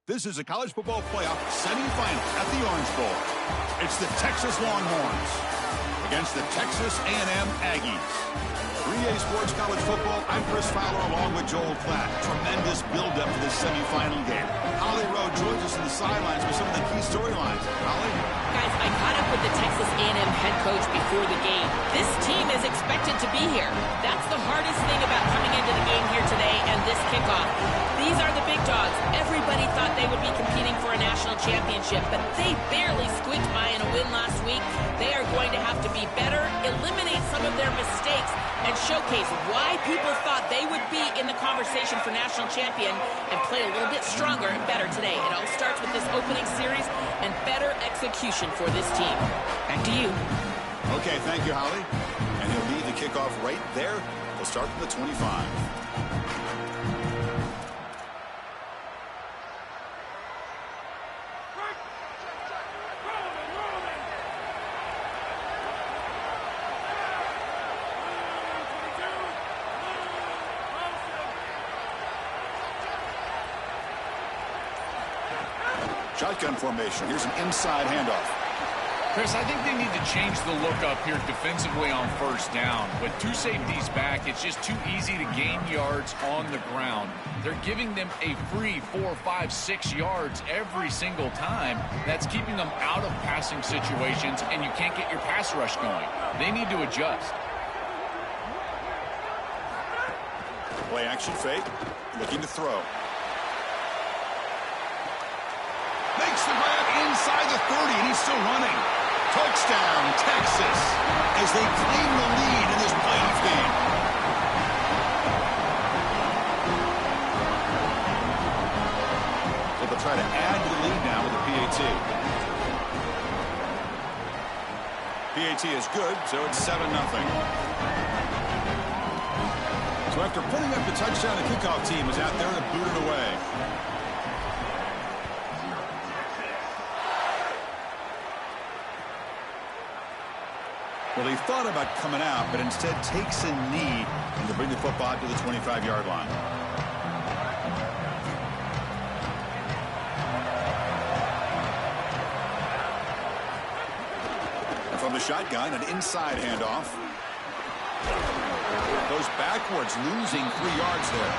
This is a college football playoff semifinal at the Orange Bowl. It's the Texas Longhorns against the Texas A&M Aggies. 3A Sports College Football, I'm Chris Fowler along with Joel Klatt. Tremendous build-up to this semifinal game. Holly Rowe joins us on the sidelines with some of the key storylines. Holly? Guys, I caught up with the Texas A&M head coach before the game. This team is expected to be here. That's the hardest thing about coming into the game here today and this kickoff. These are the big dogs. Everybody thought they would be competing for a national championship, but they barely squeaked by in a win last week. They are going to have to be better, eliminate some of their mistakes, and showcase why people thought they would be in the conversation for national champion and play a little bit stronger and better today. It all starts with this opening series and better execution for this team. Back to you. Okay, thank you, Holly. And he'll lead the kickoff right there. We'll start from the 25. Shotgun formation. Here's an inside handoff. Chris, I think they need to change the look up here defensively on first down. With two safeties back, it's just too easy to gain yards on the ground. They're giving them a free 4, 5, 6 yards every single time. That's keeping them out of passing situations, and you can't get your pass rush going. They need to adjust. Play action fake. Looking to throw. Makes the grab inside the 30, and he's still running. Touchdown, Texas, as they claim the lead in this playoff game. So they'll try to add to the lead now with the PAT. PAT is good, so it's 7-0. So after putting up the touchdown, the kickoff team is out there to boot it away. Well, he thought about coming out, but instead takes a knee and to bring the football to the 25-yard line. And from the shotgun, an inside handoff. Goes backwards, losing 3 yards there.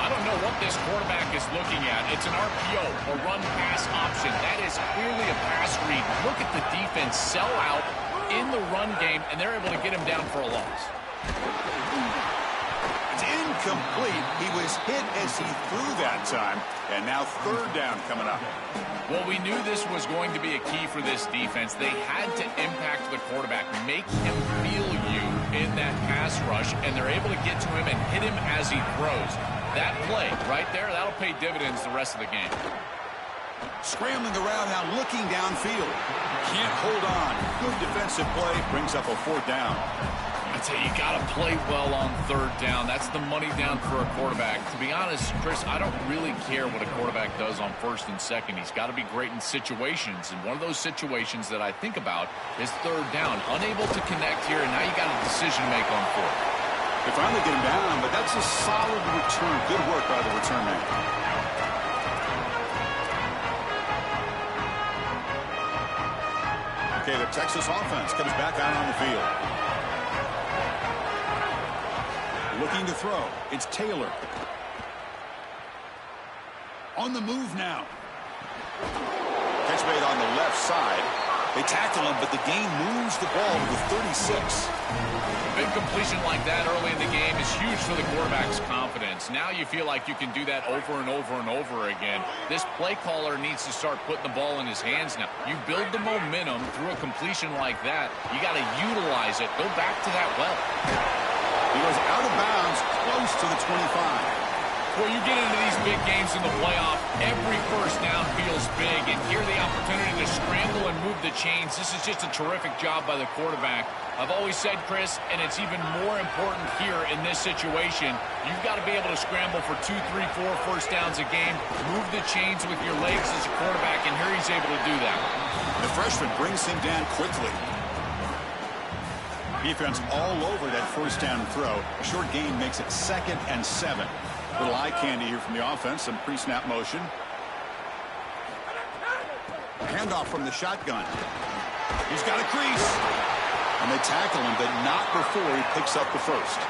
I don't know what this quarterback is looking at. It's an RPO, a run-pass option. That is clearly a pass read. Look at the defense sell out in the run game, and they're able to get him down for a loss. It's incomplete. He was hit as he threw that time, and now third down coming up. Well, we knew this was going to be a key for this defense. They had to impact the quarterback, make him feel you in that pass rush, and they're able to get to him and hit him as he throws. That play right there, that'll pay dividends the rest of the game. Scrambling around now, looking downfield. Can't hold on. Good defensive play. Brings up a 4th down. I tell you, you got to play well on 3rd down. That's the money down for a quarterback. To be honest, Chris, I don't really care what a quarterback does on 1st and 2nd. He's got to be great in situations. And one of those situations that I think about is 3rd down. Unable to connect here, and now you got a decision to make on 4th. They finally get him down, but that's a solid return. Good work by the return man. Okay, the Texas offense comes back out on the field. Looking to throw. It's Taylor. On the move now. Catch made on the left side. They tackle him, but the gain moves the ball to the 36. A big completion like that early in the game is huge for the quarterback's confidence. Now you feel like you can do that over and over and over again. This play caller needs to start putting the ball in his hands now. You build the momentum through a completion like that. You got to utilize it. Go back to that well. He goes out of bounds, close to the 25. Well, you get into these big games in the playoff, every first down feels big, and here the opportunity to scramble and move the chains. This is just a terrific job by the quarterback. I've always said, Chris, and it's even more important here in this situation, you've got to be able to scramble for 2, 3, 4 first downs a game, move the chains with your legs as a quarterback, and here he's able to do that. The freshman brings him down quickly. Defense all over that first down throw. A short gain makes it 2nd and 7. Little eye candy here from the offense. Some pre-snap motion. Handoff from the shotgun. He's got a crease. And they tackle him, but not before he picks up the first.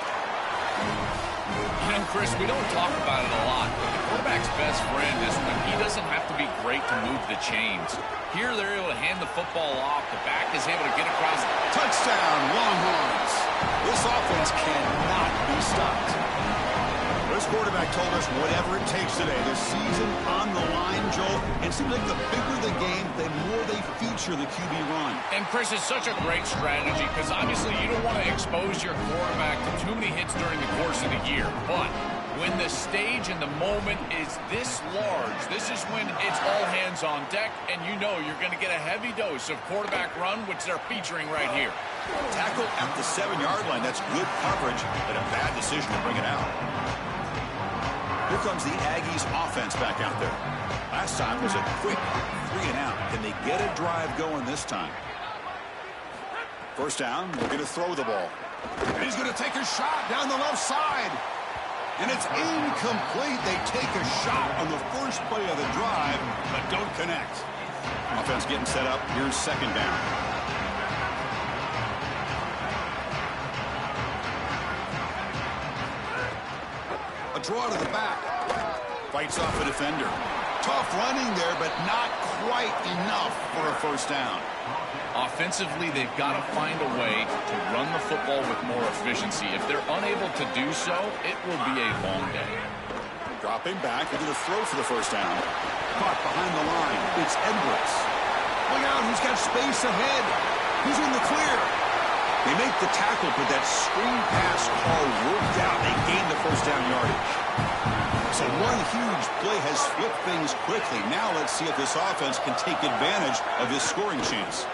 You know, Chris, we don't talk about it a lot, but the quarterback's best friend is when he doesn't have to be great to move the chains. Here, they're able to hand the football off. The back is able to get across. Touchdown, Longhorns. This offense cannot be stopped. This quarterback told us whatever it takes today. The season on the line, Joel. And it seems like the bigger the game, the more they feature the QB run. And, Chris, it's such a great strategy because obviously you don't want to expose your quarterback to too many hits during the course of the year. But when the stage and the moment is this large, this is when it's all hands on deck, and you know you're going to get a heavy dose of quarterback run, which they're featuring right here. Tackle at the 7-yard line. That's good coverage, but a bad decision to bring it out. Here comes the Aggies offense back out there. Last time was a quick 3-and-out. Can they get a drive going this time? First down, we're going to throw the ball. And he's going to take a shot down the left side. And it's incomplete. They take a shot on the first play of the drive, but don't connect. Offense getting set up. Here's second down. A draw to the back. Fights off a defender. Tough running there, but not quite enough for a first down. Offensively, they've got to find a way to run the football with more efficiency. If they're unable to do so, it will be a long day. Dropping back, they're going to throw for the first down. Caught behind the line. It's Edwards. Look out, he's got space ahead. He's in the clear. They make the tackle, but that screen pass call worked out. They gain the first down yardage. So one huge play has flipped things quickly. Now let's see if this offense can take advantage of this scoring chance.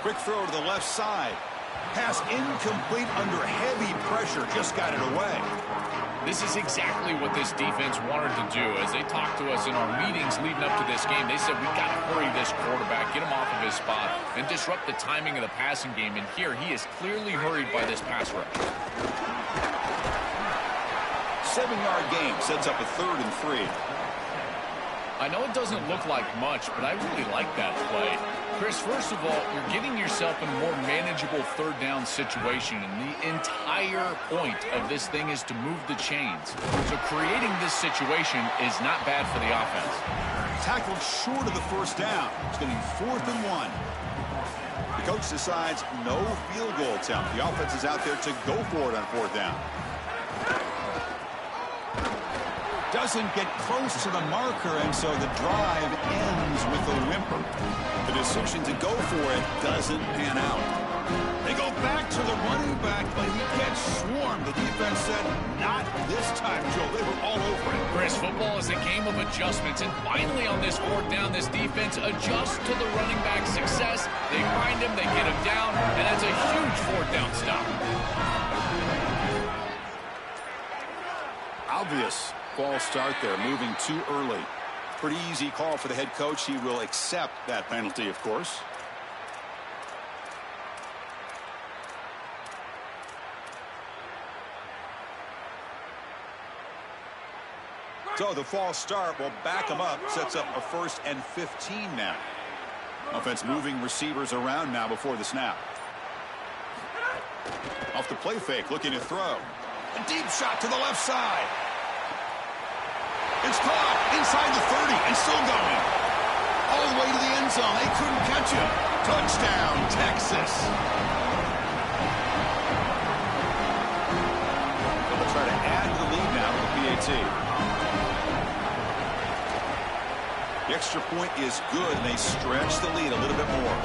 Quick throw to the left side. Pass incomplete under heavy pressure. Just got it away. This is exactly what this defense wanted to do. As they talked to us in our meetings leading up to this game, they said, we've got to hurry this quarterback, get him off of his spot, and disrupt the timing of the passing game. And here, he is clearly hurried by this pass rush. 7-yard gain sets up a 3rd and 3. I know it doesn't look like much, but I really like that play. Chris, first of all, you're getting yourself in a more manageable 3rd down situation, and the entire point of this thing is to move the chains. So creating this situation is not bad for the offense. Tackled short of the first down. It's going to be 4th and 1. The coach decides no field goal attempt. The offense is out there to go for it on 4th down. Doesn't get close to the marker, and so the drive ends with a whimper. The decision to go for it doesn't pan out. They go back to the running back, but he gets swarmed. The defense said, not this time, Joe. They were all over it. Chris, football is a game of adjustments, and finally on this 4th down, this defense adjusts to the running back's success. They find him, they get him down, and that's a huge 4th down stop. Obvious false start there, moving too early. Pretty easy call for the head coach. He will accept that penalty, of course. So the false start will back him up, sets up a 1st and 15 now. Offense moving receivers around now before the snap. Off the play fake, looking to throw. A deep shot to the left side. It's caught inside the 30 and still going. All the way to the end zone. They couldn't catch him. Touchdown, Texas. They'll try to add to the lead now with the PAT. The extra point is good, and they stretch the lead a little bit more.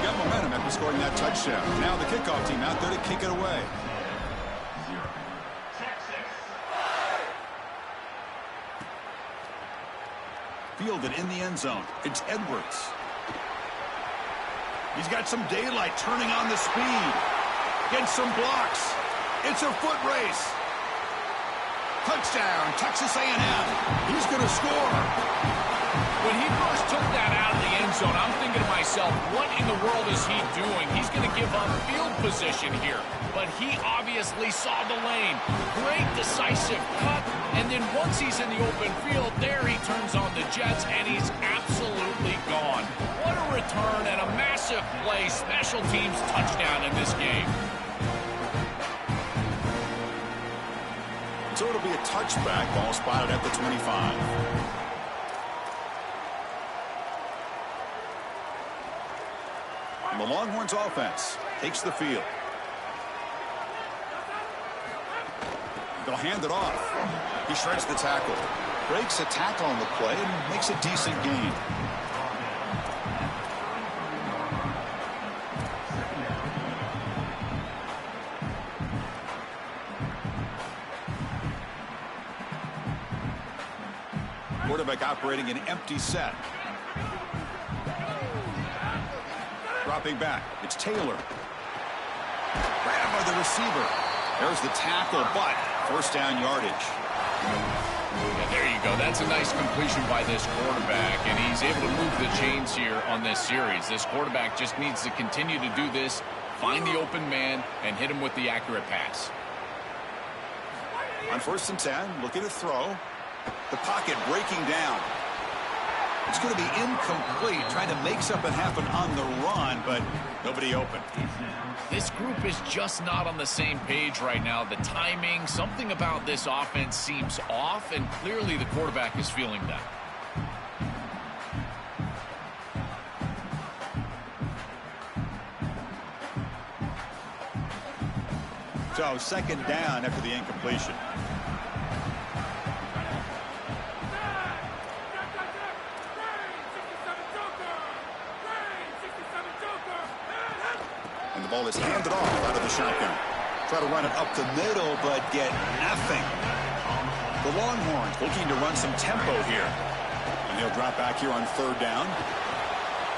Got momentum after scoring that touchdown. Now the kickoff team out there to kick it away. Fielded in the end zone. It's Edwards. He's got some daylight, turning on the speed. Gets some blocks. It's a foot race. Touchdown, Texas A&M. He's going to score. When he first took that out of the end end zone, I'm thinking to myself, what in the world is he doing? He's going to give up field position here. But he obviously saw the lane. Great decisive cut. And then once he's in the open field, there he turns on the Jets, and he's absolutely gone. What a return and a massive play. Special teams touchdown in this game. So it'll be a touchback, ball spotted at the 25. And the Longhorns offense takes the field. They'll hand it off. He shreds the tackle. Breaks a tackle on the play and makes a decent gain. Quarterback operating an empty set. Dropping back. It's Taylor. Grabbed by the receiver. There's the tackle, but first down yardage. Yeah, there you go. That's a nice completion by this quarterback, and he's able to move the chains here on this series. This quarterback just needs to continue to do this, find the open man, and hit him with the accurate pass. On 1st and 10, looking to throw. The pocket breaking down. It's going to be incomplete, trying to make something happen on the run, but nobody open. This group is just not on the same page right now. The timing, something about this offense seems off, and clearly the quarterback is feeling that. So 2nd down after the incompletion. And the ball is handed off out of the shotgun. Try to run it up the middle, but get nothing. The Longhorns looking to run some tempo here. And they'll drop back here on 3rd down.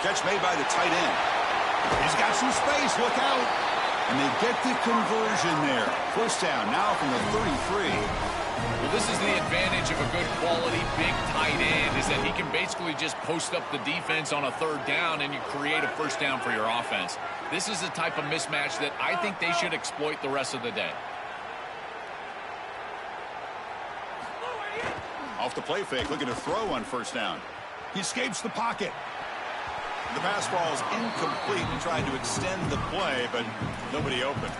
Catch made by the tight end. He's got some space. Look out. And they get the conversion there. 1st down now from the 33. Well, this is the advantage of a good quality big tight end, is that he can basically just post up the defense on a 3rd down and you create a 1st down for your offense. This is the type of mismatch that I think they should exploit the rest of the day. Off the play fake, looking to throw on 1st down. He escapes the pocket. The pass falls incomplete and tried to extend the play, but nobody open.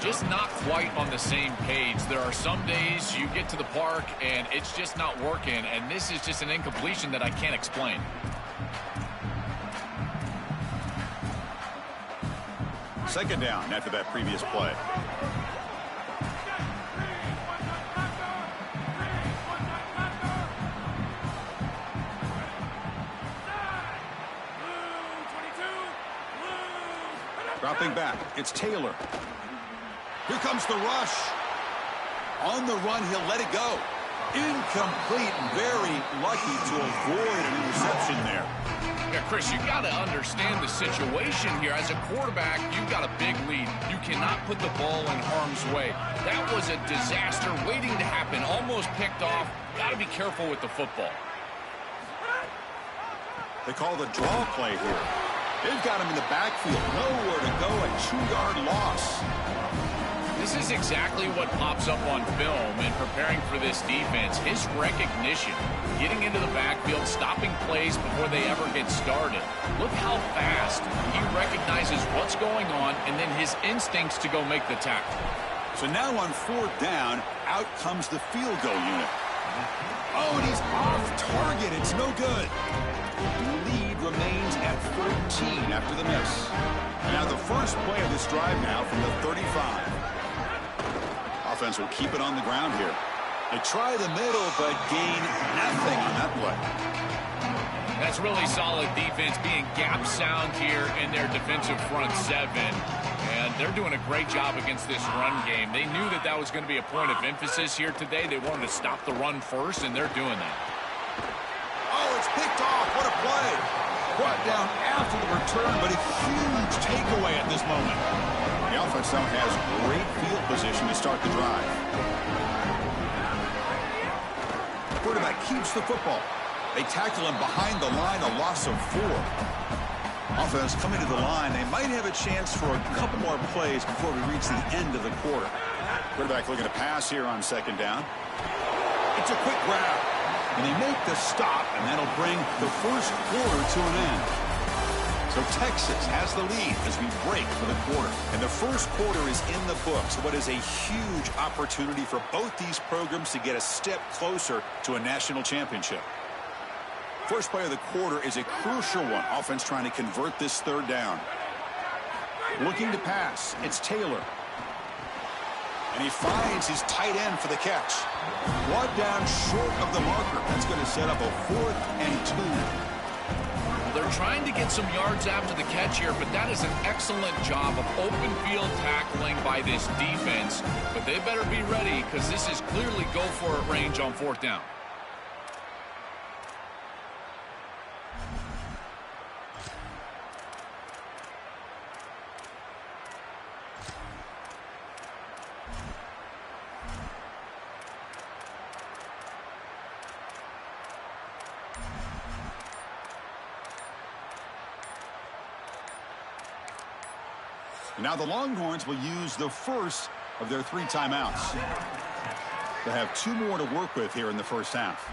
Just not quite on the same page. There are some days you get to the park and it's just not working, and this is just an incompletion that I can't explain. Second down after that previous play. Dropping back, it's Taylor. Here comes the rush. On the run, he'll let it go. Incomplete, very lucky to avoid an interception there. Yeah, Chris, you got to understand the situation here. As a quarterback, you've got a big lead. You cannot put the ball in harm's way. That was a disaster waiting to happen, almost picked off. Got to be careful with the football. They call the draw play here. They've got him in the backfield. Nowhere to go, a 2-yard loss. This is exactly what pops up on film in preparing for this defense. His recognition, getting into the backfield, stopping plays before they ever get started. Look how fast he recognizes what's going on and then his instincts to go make the tackle. So now on 4th down, out comes the field goal unit. Oh, and he's off target. It's no good. The lead remains at 14 after the miss. And now the first play of this drive now from the 35. Offense will keep it on the ground here. They try the middle, but gain nothing on that play. That's really solid defense, being gap sound here in their defensive front 7. And they're doing a great job against this run game. They knew that that was going to be a point of emphasis here today. They wanted to stop the run first, and they're doing that. Oh, it's picked off. What a play. Brought down after the return, but a huge takeaway at this moment. The offense now has great field position to start the drive. Quarterback keeps the football. They tackle him behind the line, a loss of 4. Offense coming to the line. They might have a chance for a couple more plays before we reach the end of the quarter. Quarterback looking to pass here on 2nd down. It's a quick grab. And they make the stop, and that'll bring the first quarter to an end. So Texas has the lead as we break for the quarter. And the first quarter is in the books. What is a huge opportunity for both these programs to get a step closer to a national championship. First play of the quarter is a crucial one. Offense trying to convert this 3rd down. Looking to pass. It's Taylor. And he finds his tight end for the catch. Brought down short of the marker. That's going to set up a 4th and 2. They're trying to get some yards after the catch here, but that is an excellent job of open field tackling by this defense. But they better be ready because this is clearly go-for-it range on 4th down. Now the Longhorns will use the first of their 3 timeouts. They have 2 more to work with here in the first half.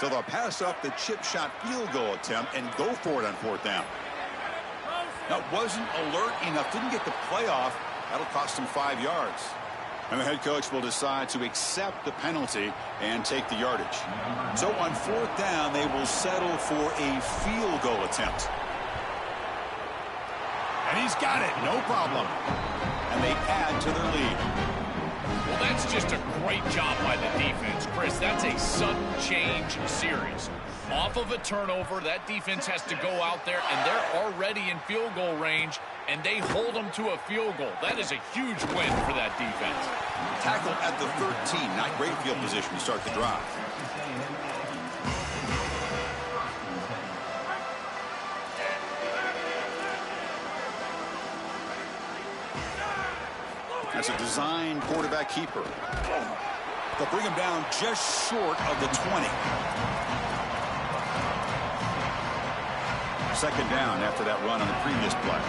So they'll pass up the chip shot field goal attempt and go for it on 4th down. Now, wasn't alert enough, didn't get the play off. That'll cost him 5 yards. And the head coach will decide to accept the penalty and take the yardage. So on 4th down, they will settle for a field goal attempt. And he's got it, no problem. And they add to their lead. Well, that's just a great job by the defense. Chris, that's a sudden change series. Off of a turnover, that defense has to go out there, and they're already in field goal range, and they hold them to a field goal. That is a huge win for that defense. Tackle at the 13, not great field position to start the drive. That's a design quarterback keeper. They'll bring him down just short of the 20. 2nd down after that run on the previous play.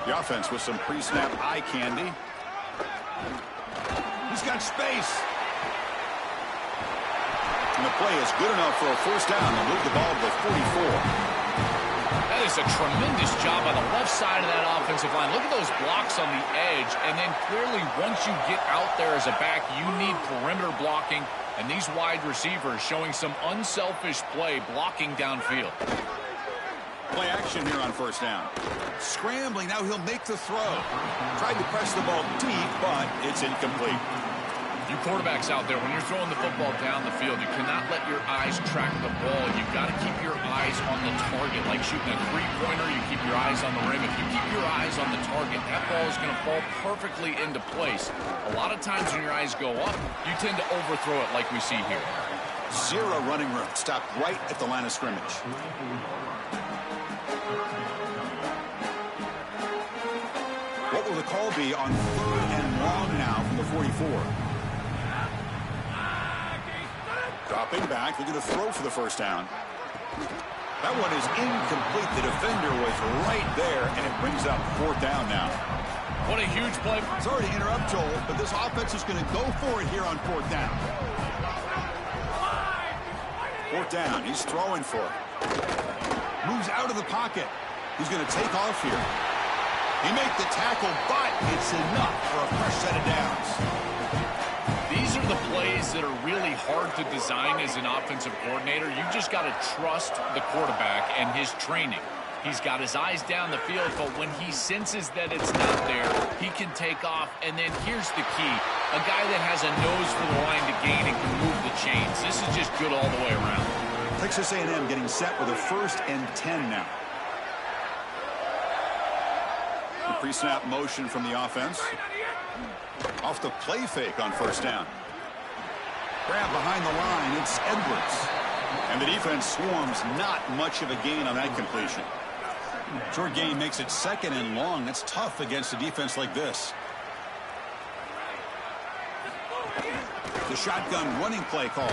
The offense with some pre-snap eye candy. He's got space. And the play is good enough for a 1st down to move the ball to the 44. That is a tremendous job on the left side of that offensive line. Look at those blocks on the edge. And then clearly once you get out there as a back, you need perimeter blocking. And these wide receivers showing some unselfish play blocking downfield. Play action here on 1st down. Scrambling. Now he'll make the throw. Tried to press the ball deep, but it's incomplete. You quarterbacks out there, when you're throwing the football down the field, you cannot let your eyes track the ball. You've got to keep your eyes on the target. Like shooting a 3-pointer, you keep your eyes on the rim. If you keep your eyes on the target, that ball is going to fall perfectly into place. A lot of times when your eyes go up, you tend to overthrow it like we see here. 0 running room. Stopped right at the line of scrimmage. What will the call be on 3rd and long now from the 44? Dropping back, looking to throw for the 1st down. That one is incomplete. The defender was right there, and it brings up 4th down now. What a huge play. Sorry to interrupt, Joel, but this offense is going to go for it here on 4th down. 4th down, he's throwing for it. Moves out of the pocket. He's going to take off here. He made the tackle, but it's enough for a fresh set of downs. These are the plays that are really hard to design as an offensive coordinator. You've just got to trust the quarterback and his training. He's got his eyes down the field, but when he senses that it's not there, he can take off. And then here's the key. A guy that has a nose for the line to gain and can move the chains. This is just good all the way around. Texas A&M getting set with a 1st and 10 now. The pre-snap motion from the offense. Off the play fake on first down. Grab behind the line. It's Edwards. And the defense swarms. Not much of a gain on that completion. Short gain makes it 2nd and long. That's tough against a defense like this. The shotgun running play call.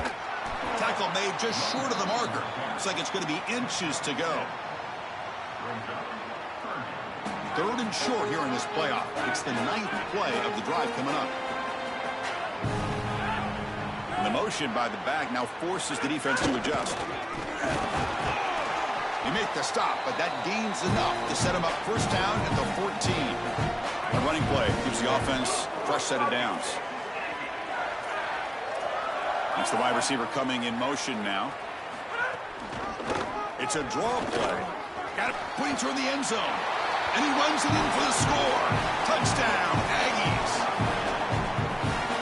Tackle made just short of the marker. Looks like it's going to be inches to go. 3rd and short here in this playoff. It's the 9th play of the drive coming up. And the motion by the back now forces the defense to adjust. They make the stop, but that gains enough to set him up first down at the 14. A running play gives the offense a fresh set of downs. It's the wide receiver coming in motion now. It's a draw play. Got it putting toward the end zone. And he runs it in for the score. Touchdown, Aggies.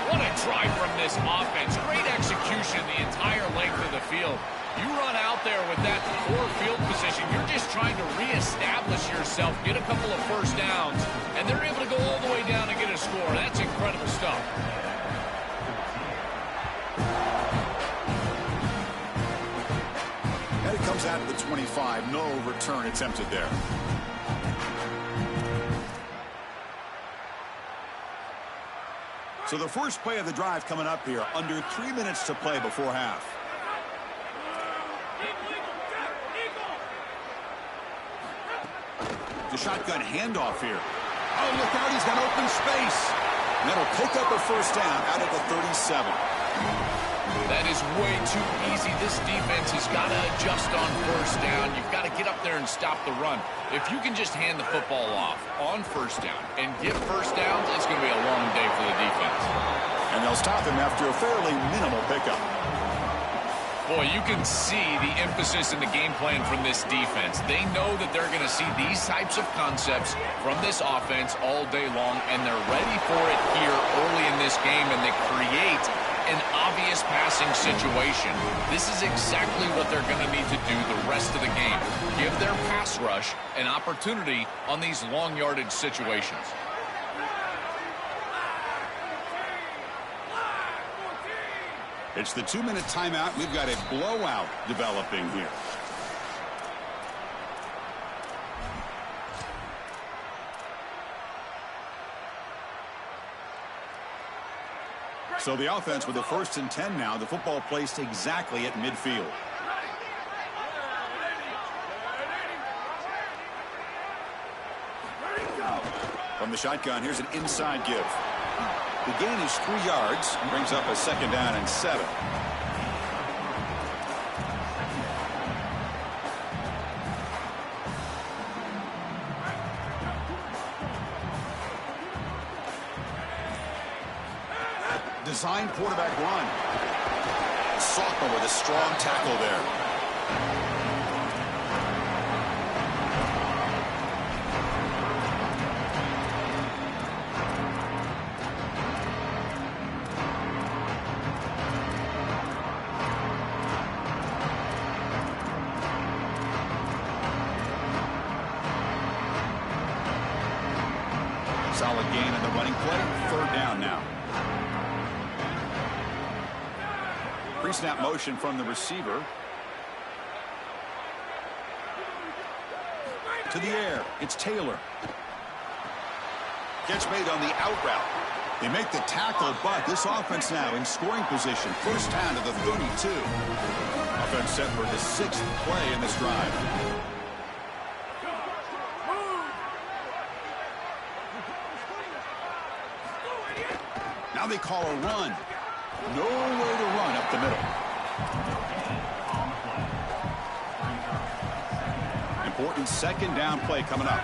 What a drive from this offense. Great execution the entire length of the field. You run out there with that poor field position. You're just trying to reestablish yourself, get a couple of first downs, and they're able to go all the way down and get a score. That's incredible stuff. And it comes out of the 25. No return attempted there. So the first play of the drive coming up here. Under 3 minutes to play before half. The shotgun handoff here. Oh, look out. He's got open space. And that'll pick up a first down out of the 37. That is way too easy. This defense has got to adjust on first down. You've got to get up there and stop the run. If you can just hand the football off on first down and get first downs, it's going to be a long day for the defense. And they'll stop him after a fairly minimal pickup. Boy, you can see the emphasis in the game plan from this defense. They know that they're going to see these types of concepts from this offense all day long, and they're ready for it here early in this game, and they create an obvious passing situation. This is exactly what they're going to need to do the rest of the game. Give their pass rush an opportunity on these long yardage situations. It's the 2-minute timeout. We've got a blowout developing here. So the offense with the 1st and 10 now. The football placed exactly at midfield. From the shotgun, here's an inside give. The gain is 3 yards and brings up a 2nd down and 7. Design quarterback run. Sophomore with a strong tackle there. Solid gain in the running play. 3rd down now. Pre-snap motion from the receiver. To the air. It's Taylor. Catch made on the out route. They make the tackle, but this offense now in scoring position. First down to the 32. Offense set for the 6th play in this drive. Now they call a run. Nowhere to run up the middle. Important 2nd down play coming up.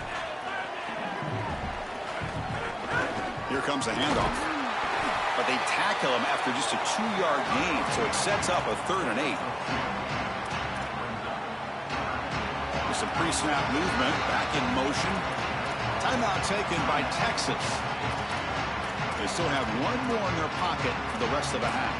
Here comes a handoff. But they tackle him after just a 2-yard gain, so it sets up a 3rd and 8. With some pre-snap movement, back in motion. Timeout taken by Texas. They still have 1 more in their pocket for the rest of the half.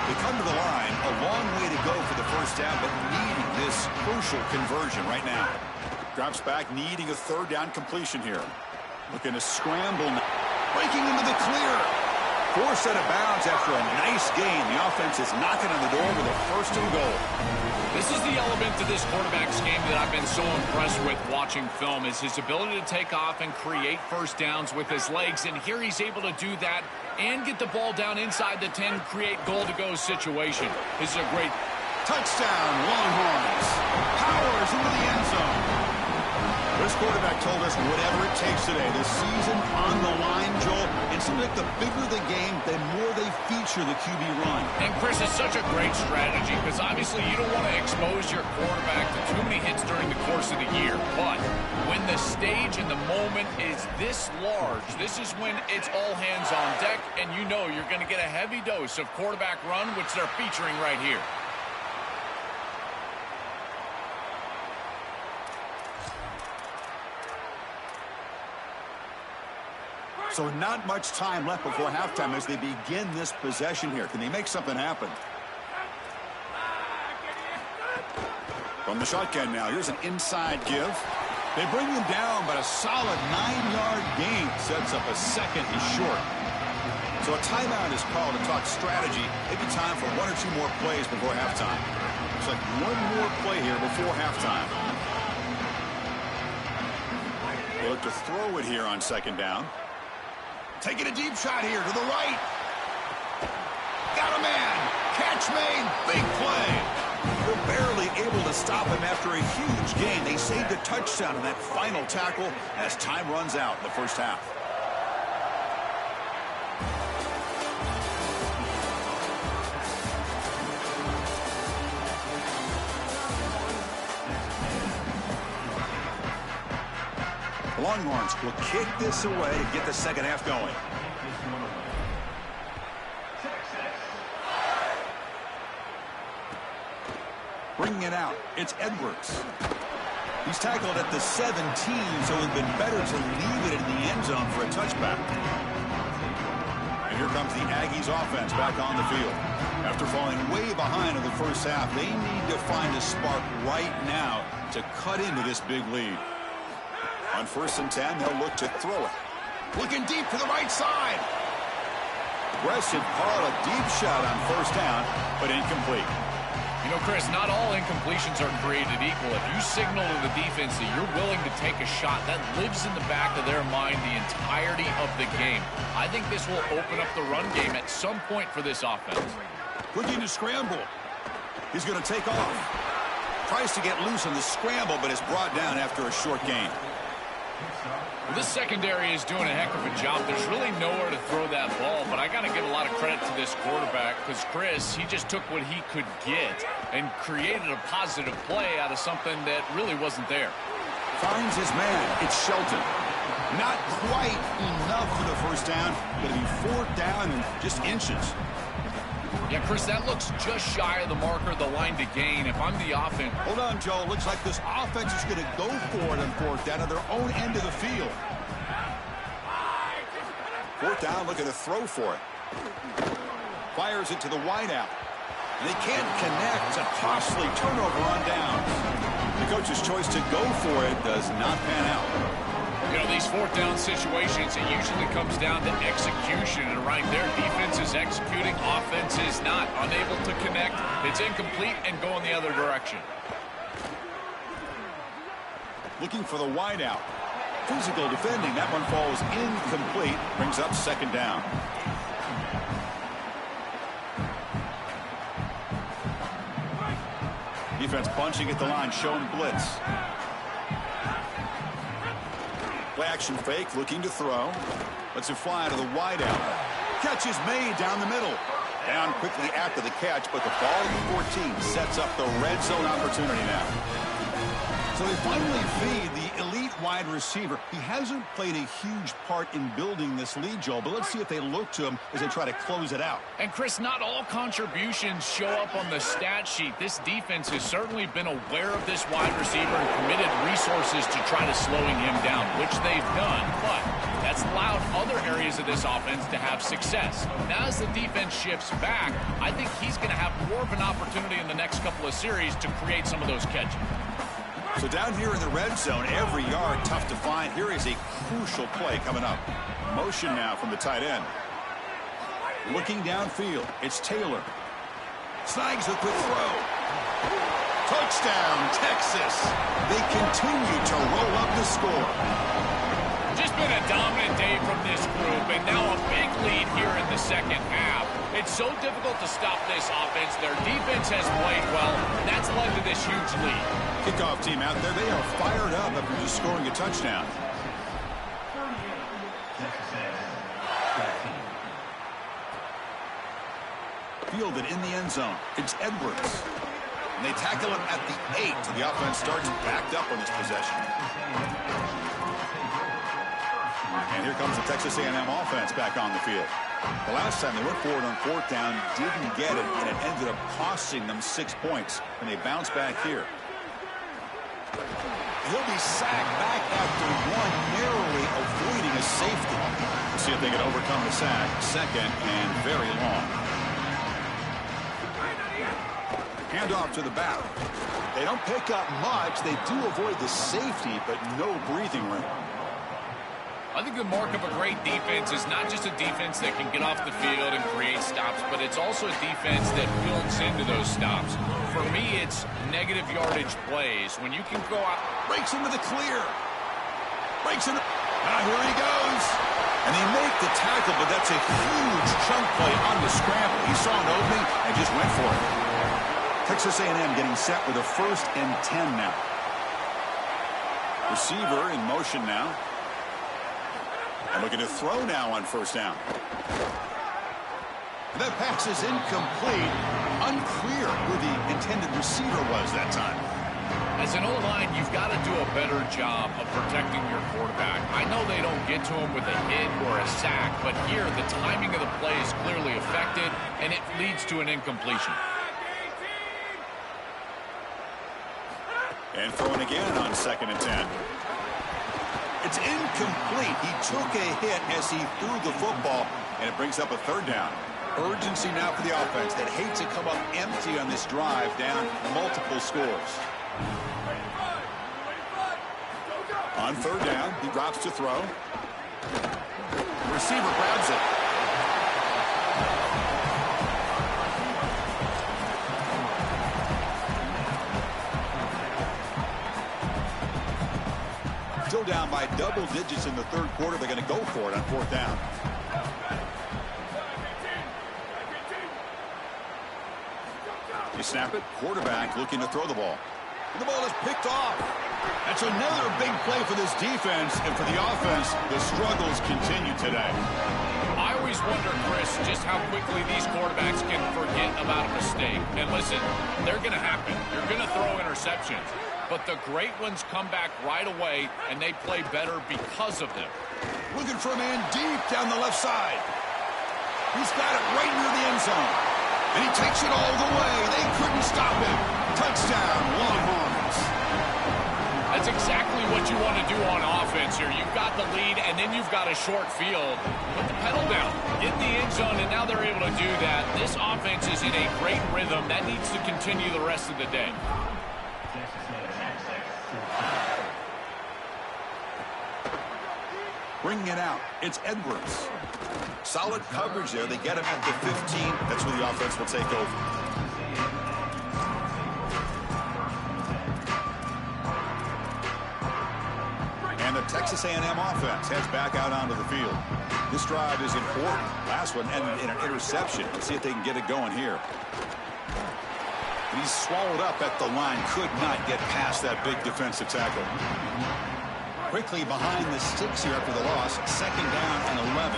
They come to the line a long way to go for the first down, but needing this crucial conversion right now. Drops back, needing a third down completion here. Looking to scramble now. Breaking into the clear. Forced out of bounds after a nice gain. The offense is knocking on the door with a first and goal. This is the element to this quarterback's game that I've been so impressed with watching film, is his ability to take off and create first downs with his legs. And here he's able to do that and get the ball down inside the 10, create goal-to-go situation. This is a great touchdown, Longhorns. Powers into the end zone. This quarterback told us whatever it takes today. This season on the line, Joel. It seems like the bigger the game, the more they feature the QB run. And Chris, it's such a great strategy because obviously you don't want to expose your quarterback to too many hits during the course of the year. But when the stage and the moment is this large, this is when it's all hands on deck, and you know you're going to get a heavy dose of quarterback run, which they're featuring right here. So not much time left before halftime as they begin this possession here. Can they make something happen? From the shotgun now, here's an inside give. They bring him down, but a solid 9-yard gain sets up a second. He's short. So a timeout is called to talk strategy. Maybe time for one or two more plays before halftime. Looks like one more play here before halftime. They look to throw it here on second down. Taking a deep shot here to the right. Got a man. Catch made. Big play. They're barely able to stop him after a huge gain. They saved a touchdown in that final tackle as time runs out in the first half. The Longhorns will kick this away to get the second half going. Bringing it out, it's Edwards. He's tackled at the 17, so it would have been better to leave it in the end zone for a touchback. And here comes the Aggies offense back on the field. After falling way behind in the first half, they need to find a spark right now to cut into this big lead. On 1st and 10, they'll look to throw it. Looking deep to the right side. Aggressive call, a deep shot on 1st down, but incomplete. You know, Chris, not all incompletions are created equal. If you signal to the defense that you're willing to take a shot, that lives in the back of their mind the entirety of the game. I think this will open up the run game at some point for this offense. Looking to scramble. He's going to take off. Tries to get loose on the scramble, but is brought down after a short gain. Well, this secondary is doing a heck of a job. There's really nowhere to throw that ball, but I got to give a lot of credit to this quarterback because, Chris, he just took what he could get and created a positive play out of something that really wasn't there. Finds his man. It's Shelton. Not quite enough for the first down. Going to be 4th down and just inches. Yeah, Chris, that looks just shy of the marker, the line to gain. If I'm the offense... Hold on, Joe. Looks like this offense is going to go for it on 4th down at their own end of the field. 4th down, looking to throw for it. Fires it to the wideout. And they can't connect. It's a costly turnover on downs. The coach's choice to go for it does not pan out. You know, these 4th down situations, it usually comes down to execution. And right there, defense is executing, offense is not. Unable to connect, it's incomplete and go in the other direction. Looking for the wideout. Physical defending. That one falls incomplete. Brings up 2nd down. Defense bunching at the line, showing blitz. Play action fake, looking to throw. Lets it fly to the wideout. Catch is made down the middle. Down quickly after the catch, but the ball 14 sets up the red zone opportunity now. So they finally feed the elite wide receiver. He hasn't played a huge part in building this lead, Joel, but let's see if they look to him as they try to close it out. And, Chris, not all contributions show up on the stat sheet. This defense has certainly been aware of this wide receiver and committed resources to try to slowing him down, which they've done. But That's allowed other areas of this offense to have success. Now as the defense shifts back, I think he's going to have more of an opportunity in the next couple of series to create some of those catches. So down here in the red zone, every yard tough to find. Here is a crucial play coming up. Motion now from the tight end. Looking downfield, it's Taylor. Snags the quick throw. Touchdown, Texas. They continue to roll up the score. Just been a dominant day from this group, and now a big lead here in the second half. It's so difficult to stop this offense. Their defense has played well, and that's led to this huge lead. Kickoff team out there, they are fired up after just scoring a touchdown. Fielded in the end zone. It's Edwards. And they tackle him at the 8, so the offense starts backed up on this possession. And here comes the Texas A&M offense back on the field. The last time they went forward on 4th down, didn't get it, and it ended up costing them 6 points. And they bounce back here. He'll be sacked back after one, narrowly avoiding a safety. Let's see if they can overcome the sack. Second and very long. Handoff to the back. They don't pick up much. They do avoid the safety, but no breathing room. I think the mark of a great defense is not just a defense that can get off the field and create stops, but it's also a defense that builds into those stops. For me, it's negative yardage plays. When you can go out. Breaks into the clear. Breaks into. Here he goes. And they make the tackle, but that's a huge chunk play on the scramble. He saw an opening and just went for it. Texas A&M getting set with a 1st and 10 now. Receiver in motion now. And looking to throw now on 1st down. That pass is incomplete. Unclear who the intended receiver was that time. As an O-line, you've got to do a better job of protecting your quarterback. I know they don't get to him with a hit or a sack, but here the timing of the play is clearly affected, and it leads to an incompletion. And throwing again on 2nd and 10. It's incomplete. He took a hit as he threw the football, and it brings up a 3rd down. Urgency now for the offense that hate to come up empty on this drive, down multiple scores. On 3rd down, he drops to throw. Receiver grabs it. Still down by double digits in the 3rd quarter. They're going to go for it on 4th down. You snap it. Quarterback looking to throw the ball. And the ball is picked off. That's another big play for this defense. And for the offense, the struggles continue today. I always wonder, Chris, just how quickly these quarterbacks can forget about a mistake. And listen, they're going to happen. You're going to throw interceptions. But the great ones come back right away, and they play better because of them. Looking for a man deep down the left side. He's got it right near the end zone. And he takes it all the way. They couldn't stop him. Touchdown, Longhorns. That's exactly what you want to do on offense here. You've got the lead, and then you've got a short field. Put the pedal down. Get in the end zone, and now they're able to do that. This offense is in a great rhythm. That needs to continue the rest of the day. Bringing it out, it's Edwards. Solid coverage there. They get him at the 15. That's where the offense will take over. And the Texas A&M offense heads back out onto the field. This drive is important. Last one ended in an interception. Let's see if they can get it going here. And he's swallowed up at the line. Could not get past that big defensive tackle. Quickly behind the sticks here after the loss. 2nd down and 11.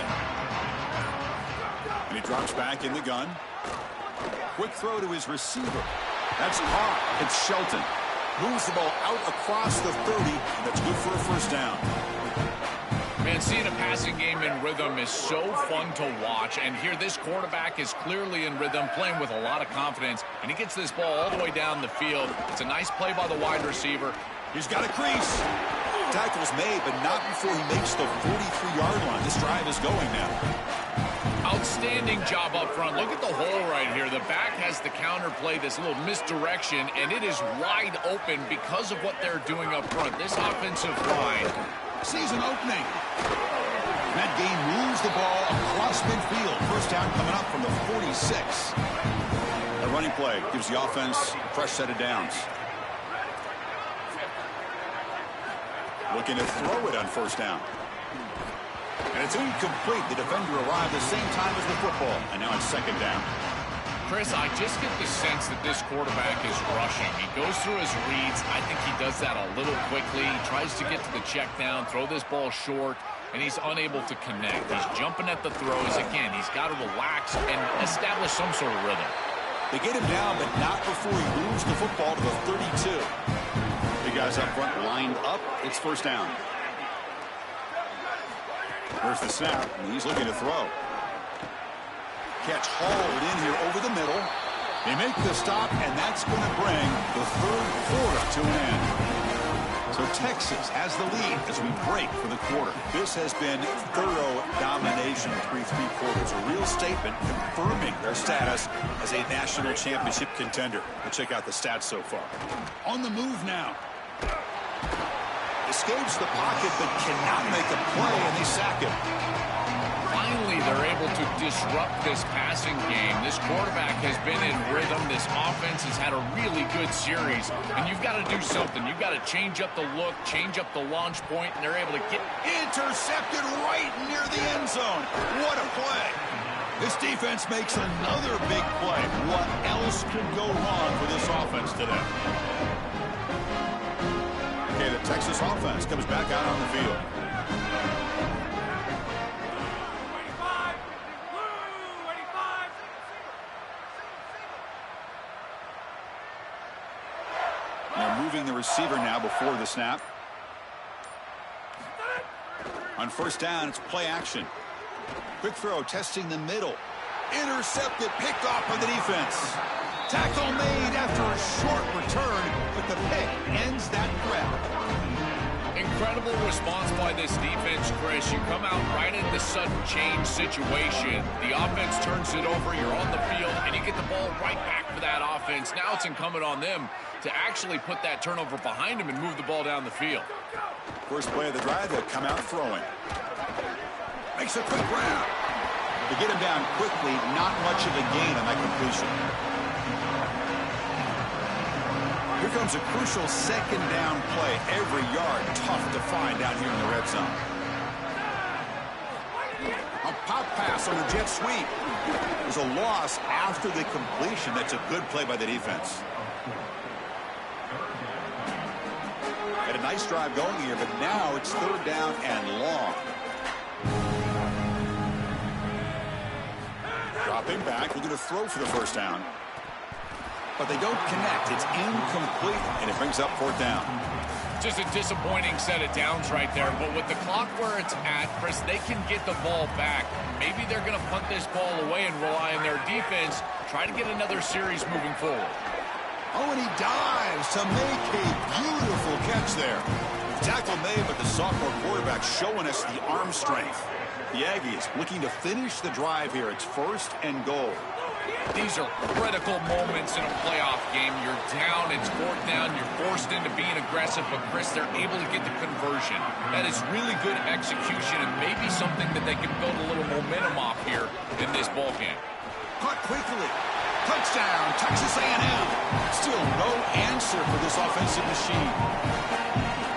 And he drops back in the gun. Quick throw to his receiver. That's caught. It's Shelton. Moves the ball out across the 30. And that's good for a 1st down. Man, seeing a passing game in rhythm is so fun to watch. And here this quarterback is clearly in rhythm, playing with a lot of confidence. And he gets this ball all the way down the field. It's a nice play by the wide receiver. He's got a crease. tackle's made, but not before he makes the 43-yard line. This drive is going now. Outstanding job up front. Look at the hole right here. The back has the counter play, this little misdirection, and it is wide open because of what they're doing up front. This offensive line. Season opening. That game moves the ball across midfield. First down coming up from the 46. A running play gives the offense a fresh set of downs. Looking to throw it on first down. And it's incomplete. The defender arrived the same time as the football. And now it's second down. Chris, I just get the sense that this quarterback is rushing. He goes through his reads. I think he does that a little quickly. He tries to get to the check down, throw this ball short, and he's unable to connect. He's jumping at the throws. Again, he's got to relax and establish some sort of rhythm. They get him down, but not before he moves the football to the 32. The guys up front lined up. It's first down. There's the snap, and he's looking to throw. Catch hauled in here over the middle. They make the stop, and that's going to bring the third quarter to an end. So Texas has the lead as we break for the quarter. This has been thorough domination through 3 quarters. A real statement confirming their status as a national championship contender. We'll check out the stats so far. On the move now. Escapes the pocket but cannot make a play, and they sack him. Finally, they're able to disrupt this passing game. This quarterback has been in rhythm. This offense has had a really good series. And you've got to do something. You've got to change up the look, change up the launch point, and they're able to get intercepted right near the end zone. What a play. This defense makes another big play. What else could go wrong for this offense today? Okay, the Texas offense comes back out on the field. They're moving the receiver now before the snap. On first down, it's play action. Quick throw, testing the middle. Intercepted, picked off by the defense. Tackle made after a short return, but the pick ends that threat. Incredible response by this defense, Chris. You come out right in the sudden change situation. The offense turns it over, you're on the field, and you get the ball right back for that offense. Now it's incumbent on them to actually put that turnover behind them and move the ball down the field. First play of the drive, they'll come out throwing. Makes a quick grab. To get him down quickly, not much of a gain on that completion. Here comes a crucial second down play. Every yard tough to find down here in the red zone. A pop pass on a jet sweep. There's a loss after the completion. That's a good play by the defense. Had a nice drive going here, but now it's third down and long. Dropping back, looking to throw for the first down. But they don't connect. It's incomplete, and it brings up fourth down. Just a disappointing set of downs right there. But with the clock where it's at, Chris, they can get the ball back. Maybe they're going to punt this ball away and rely on their defense. Try to get another series moving forward. Oh, and he dives to make a beautiful catch there. Tackle made, but the sophomore quarterback showing us the arm strength. The Aggies looking to finish the drive here. It's first and goal. These are critical moments in a playoff game. You're down, it's fourth down, you're forced into being aggressive, but Chris, they're able to get the conversion. That is really good execution and maybe something that they can build a little momentum off here in this ball game. Caught quickly. Touchdown, Texas A&M. Still no answer for this offensive machine.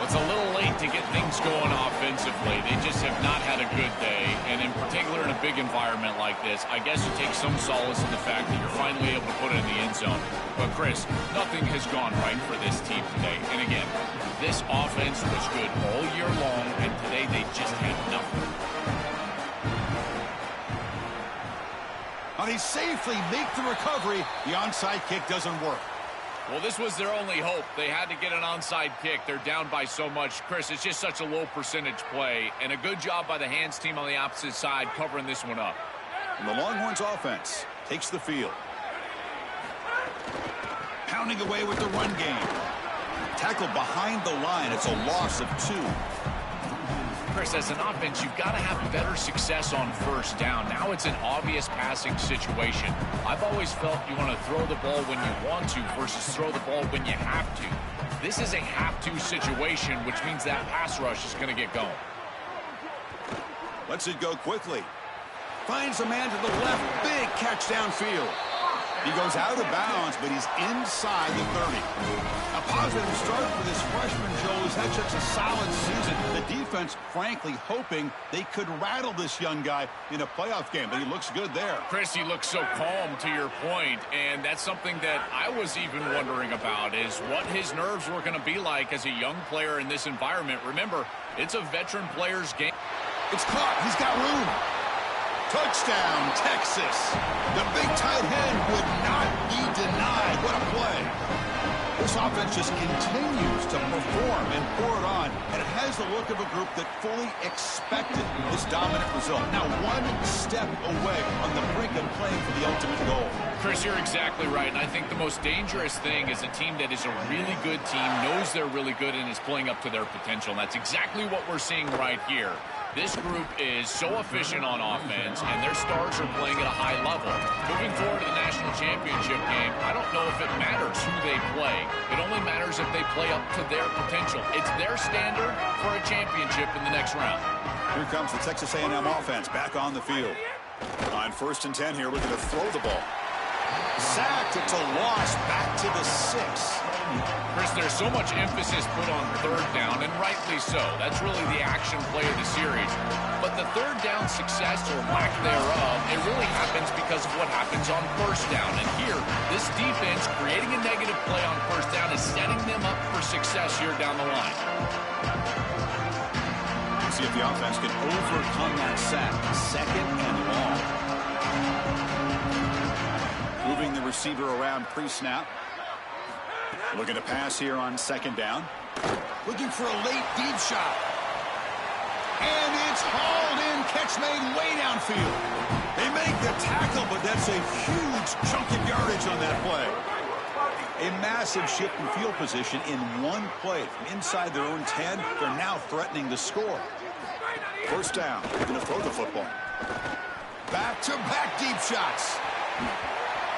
It's a little late to get things going offensively. They just have not had a good day, and in particular in a big environment like this, I guess you take some solace in the fact that you're finally able to put it in the end zone. But, Chris, nothing has gone right for this team today. And again, this offense was good all year long, and today they just had nothing. They safely make the recovery. The onside kick doesn't work. Well, this was their only hope. They had to get an onside kick. They're down by so much. Chris, it's just such a low percentage play, and a good job by the hands team on the opposite side covering this one up. And the Longhorns offense takes the field. Pounding away with the run game. Tackled behind the line. It's a loss of 2. Chris, as an offense, you've got to have better success on first down. Now it's an obvious passing situation. I've always felt you want to throw the ball when you want to versus throw the ball when you have to. This is a have-to situation, which means that pass rush is going to get going. Lets it go quickly. Finds a man to the left. Big catch downfield. He goes out of bounds, but he's inside the 30. A positive start for this freshman, Joe. He's had such a solid season. The defense, frankly, hoping they could rattle this young guy in a playoff game, but he looks good there. Chris, he looks so calm, to your point, and that's something that I was even wondering about, is what his nerves were going to be like as a young player in this environment. Remember, it's a veteran player's game. It's caught. He's got room. Touchdown, Texas. The big tight end would not be denied. What a play. This offense just continues to perform and pour it on, and it has the look of a group that fully expected this dominant result. Now one step away on the brink of playing for the ultimate goal. Chris, you're exactly right, and I think the most dangerous thing is a team that is a really good team, knows they're really good, and is playing up to their potential. And that's exactly what we're seeing right here. This group is so efficient on offense, and their stars are playing at a high level. Moving forward to the national championship game, I don't know if it matters who they play. It only matters if they play up to their potential. It's their standard for a championship in the next round. Here comes the Texas A&M offense back on the field. On 1st and 10 here, looking to throw the ball. Sacked. It's a loss back to the 6. Chris, there's so much emphasis put on 3rd down, and rightly so. That's really the action play of the series. But the 3rd down success or lack thereof, it really happens because of what happens on 1st down. And here, this defense creating a negative play on 1st down is setting them up for success here down the line. See if the offense can overcome that sack. 2nd and long. Moving the receiver around pre-snap. Looking to pass here on 2nd down. Looking for a late deep shot. And it's hauled in. Catch made way downfield. They make the tackle, but that's a huge chunk of yardage on that play. A massive shift in field position in one play. From inside their own 10, they're now threatening to score. 1st down. Going to throw the football. Back-to-back deep shots.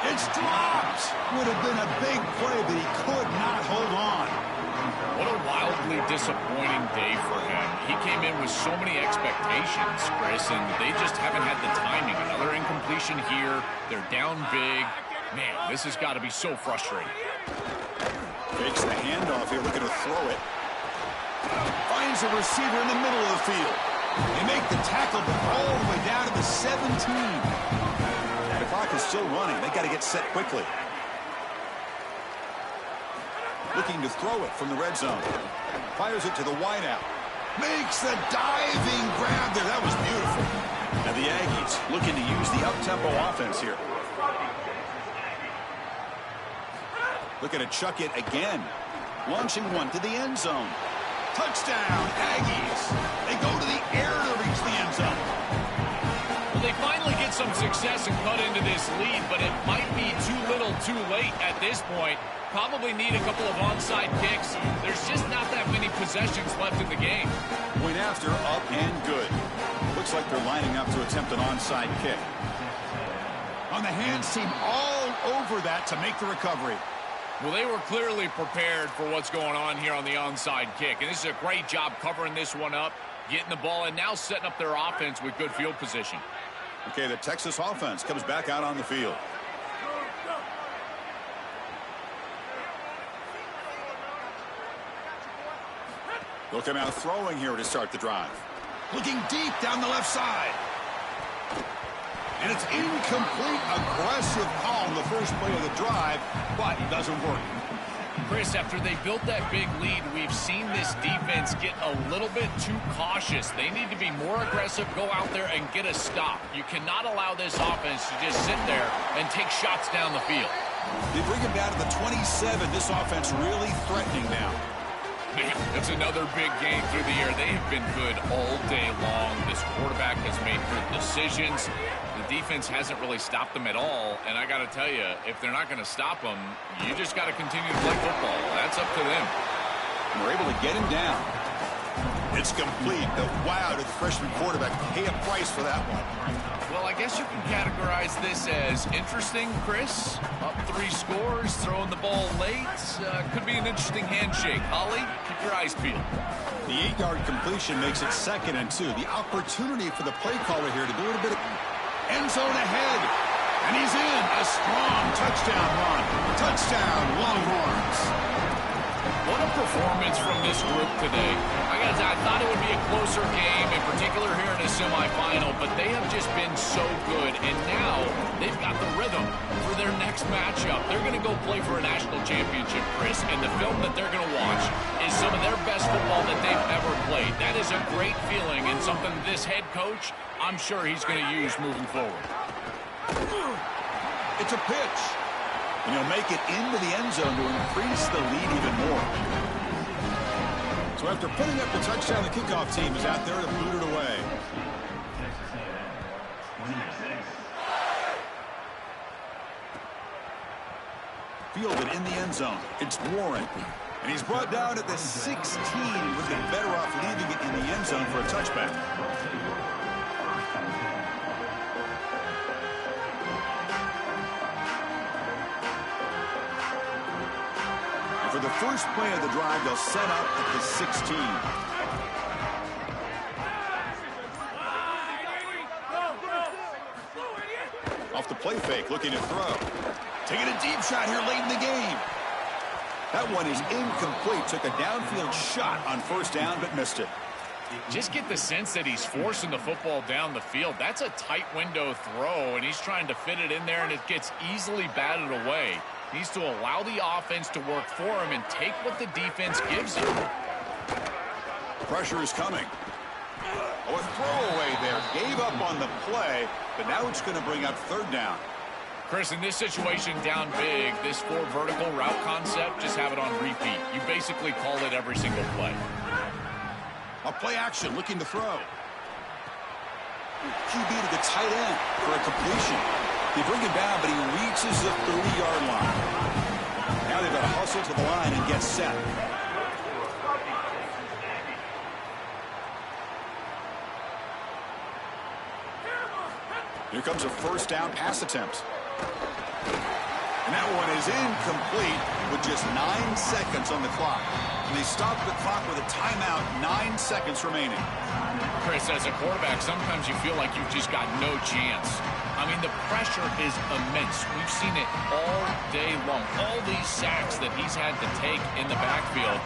It's dropped. Would have been a big play, but he could not hold on. What a wildly disappointing day for him. He came in with so many expectations, Chris, and they just haven't had the timing. Another incompletion here. They're down big. Man, this has got to be so frustrating. Takes the handoff here, looking to throw it. Finds a receiver in the middle of the field. They make the tackle, but all the way down to the 17. The clock is still running. They got to get set quickly. Looking to throw it from the red zone. Fires it to the wideout. Makes the diving grab there. That was beautiful. Now the Aggies looking to use the up-tempo offense here. Looking to chuck it again. Launching one to the end zone. Touchdown, Aggies. They go to the air to reach the end zone. Well, they finally get some success and cut into this lead, but it might be too little too late at this point. Probably need a couple of onside kicks. There's just not that many possessions left in the game. Point after, up and good. Looks like they're lining up to attempt an onside kick. On the hands team all over that to make the recovery. Well, they were clearly prepared for what's going on here on the onside kick. And this is a great job covering this one up, getting the ball, and now setting up their offense with good field position. Okay, the Texas offense comes back out on the field. They'll come out throwing here to start the drive. Looking deep down the left side. And it's incomplete, aggressive call on the first play of the drive, but it doesn't work. Chris, after they built that big lead, we've seen this defense get a little bit too cautious. They need to be more aggressive, go out there and get a stop. You cannot allow this offense to just sit there and take shots down the field. They bring him down to the 27. This offense really threatening now. Man, it's another big game through the air. They have been good all day long. This quarterback has made good decisions. The defense hasn't really stopped them at all. And I got to tell you, if they're not going to stop them, you just got to continue to play football. That's up to them. And they're able to get him down. It's complete. Wow, did the freshman quarterback pay a price for that one? Well, I guess you can categorize this as interesting, Chris. Up 3 scores, throwing the ball late. Could be an interesting handshake. Holly, keep your eyes peeled. The 8-yard completion makes it 2nd and 2. The opportunity for the play caller here to do a little bit of end zone ahead. And he's in. A strong touchdown run. Touchdown, Longhorns. What a performance from this group today. I thought it would be a closer game, in particular here in a semifinal, but they have just been so good, and now they've got the rhythm for their next matchup. They're going to go play for a national championship, Chris, and the film that they're going to watch is some of their best football that they've ever played. That is a great feeling and something this head coach, I'm sure he's going to use moving forward. It's a pitch. And he'll make it into the end zone to increase the lead even more. So after putting up the touchdown, the kickoff team is out there to boot it away. Fielded in the end zone. It's Warren. And he's brought down at the 16. Would be better off leaving it in the end zone for a touchback. For the first play of the drive, they'll set up at the 16. Off the play fake, looking to throw. Taking a deep shot here late in the game. That one is incomplete. Took a downfield shot on first down, but missed it. Just get the sense that he's forcing the football down the field. That's a tight window throw, and he's trying to fit it in there, and it gets easily batted away. Needs to allow the offense to work for him and take what the defense gives him. Pressure is coming. Oh, a throwaway there. Gave up on the play, but now it's going to bring up 3rd down. Chris, in this situation, down big, this 4 vertical route concept, just have it on repeat. You basically call it every single play. A play action, looking to throw. QB to the tight end for a completion. They bring him down, but he reaches the 30-yard line. Now they've got to hustle to the line and get set. Here comes a first down pass attempt. And that one is incomplete with just 9 seconds on the clock. And they stop the clock with a timeout, 9 seconds remaining. Chris, as a quarterback, sometimes you feel like you've just got no chance. I mean, the pressure is immense. We've seen it all day long. All these sacks that he's had to take in the backfield.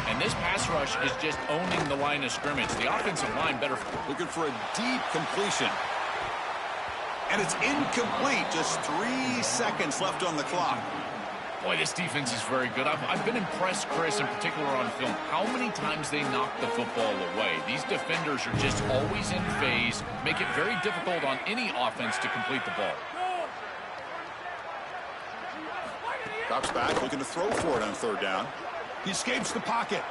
And this pass rush is just owning the line of scrimmage. The offensive line better. Looking for a deep completion. And it's incomplete. Just 3 seconds left on the clock. Boy, this defense is very good. I've been impressed, Chris, in particular on film, how many times they knock the football away. These defenders are just always in phase, make it very difficult on any offense to complete the ball. Drops back, looking to throw for it on 3rd down. He escapes the pocket.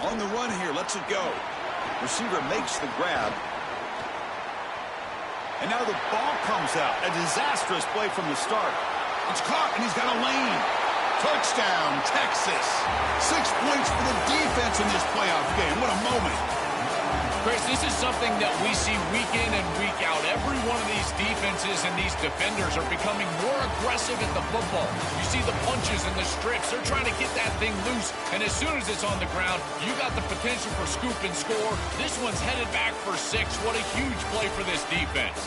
On the run here, lets it go. Receiver makes the grab. And now the ball comes out. A disastrous play from the start. It's caught, and he's got a lane. Touchdown, Texas. 6 points for the defense in this playoff game. What a moment. Chris, this is something that we see week in and week out. Every one of these defenses and these defenders are becoming more aggressive at the football. You see the punches and the strips. They're trying to get that thing loose, and as soon as it's on the ground, you got the potential for scoop and score. This one's headed back for 6. What a huge play for this defense.